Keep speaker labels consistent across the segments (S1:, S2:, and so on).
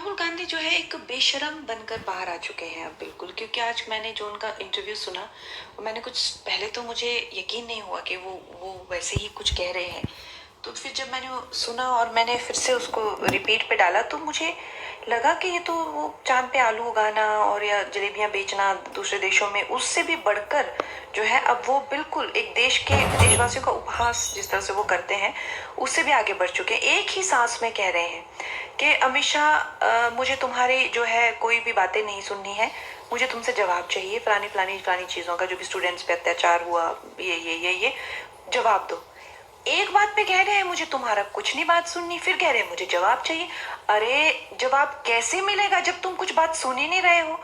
S1: राहुल गांधी जो है एक बेशर्म बनकर बाहर आ चुके हैं अब बिल्कुल, क्योंकि आज मैंने जो उनका इंटरव्यू सुना, मैंने कुछ पहले तो मुझे यकीन नहीं हुआ कि वो वैसे ही कुछ कह रहे हैं। तो फिर जब मैंने वो सुना और मैंने फिर से उसको रिपीट पे डाला तो मुझे लगा कि ये तो वो चांद पे आलू उगाना और या जलेबियां बेचना दूसरे देशों में, उससे भी बढ़कर जो है अब वो बिल्कुल एक देश के देशवासियों का उपहास जिस तरह से वो करते हैं उससे भी आगे बढ़ चुके हैं। एक ही सांस में कह रहे हैं कि अमित शाह, मुझे तुम्हारी जो है कोई भी बातें नहीं सुननी है, मुझे तुमसे जवाब चाहिए फलानी फलानी फलानी चीज़ों का, जो भी स्टूडेंट्स पे अत्याचार हुआ, ये जवाब दो। एक बात पे कह रहे हैं मुझे तुम्हारा कुछ नहीं बात सुननी, फिर कह रहे हैं मुझे जवाब चाहिए। अरे जवाब कैसे मिलेगा जब तुम कुछ बात सुन ही नहीं रहे हो?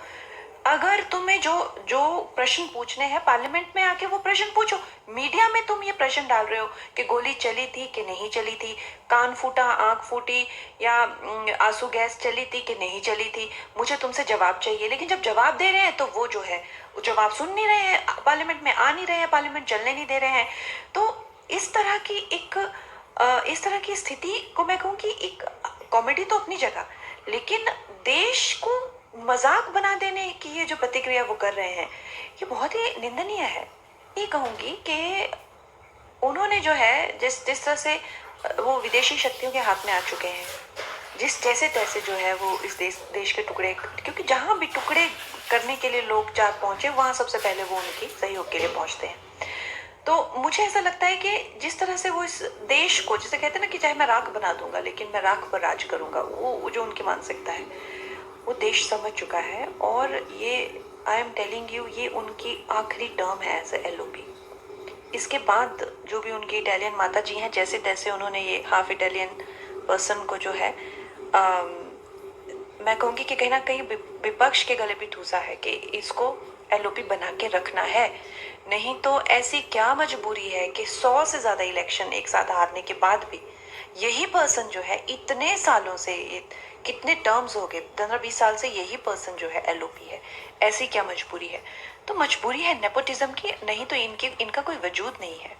S1: अगर तुम्हें जो जो प्रश्न पूछने हैं पार्लियामेंट में आके वो प्रश्न पूछो। मीडिया में तुम ये प्रश्न डाल रहे हो कि गोली चली थी कि नहीं चली थी, कान फूटा आंख फूटी या आंसू गैस चली थी कि नहीं चली थी, मुझे तुमसे जवाब चाहिए। लेकिन जब जवाब दे रहे हैं तो वो जो है वो जवाब सुन नहीं रहे हैं, पार्लियामेंट में आ नहीं रहे हैं, पार्लियामेंट चलने नहीं दे रहे हैं। तो इस तरह की इस तरह की स्थिति को मैं कहूँ कि एक कॉमेडी तो अपनी जगह, लेकिन देश को मजाक बना देने की ये जो प्रतिक्रिया वो कर रहे हैं ये बहुत ही निंदनीय है। ये कहूंगी कि उन्होंने जो है जिस जिस तरह से वो विदेशी शक्तियों के हाथ में आ चुके हैं, जिस जैसे तैसे जो है वो इस देश के टुकड़े, क्योंकि जहां भी टुकड़े करने के लिए लोग चार पहुंचे वहां सबसे पहले वो उनकी सहयोग के लिए पहुंचते हैं। तो मुझे ऐसा लगता है कि जिस तरह से वो इस देश को, जिसे कहते हैं ना कि चाहे मैं राख बना दूंगा लेकिन मैं राख पर राज करूंगा, वो जो उनकी मानसिकता है वो देश समझ चुका है। और ये आई एम टेलिंग यू, ये उनकी आखिरी टर्म है एज एलओपी। इसके बाद जो भी उनकी इटालियन माता जी हैं, जैसे तैसे उन्होंने ये हाफ इटालियन पर्सन को जो है मैं कहूँगी कि कहीं ना कहीं विपक्ष के गले भी ठूसा है कि इसको एलओपी बना के रखना है। नहीं तो ऐसी क्या मजबूरी है कि 100 से ज्यादा इलेक्शन एक साथ हारने के बाद भी यही पर्सन जो है इतने सालों से, कितने टर्म्स हो गए, 15-20 साल से यही पर्सन जो है एलओपी है। ऐसी क्या मजबूरी है? तो मजबूरी है नेपोटिज्म की, नहीं तो इनका कोई वजूद नहीं है।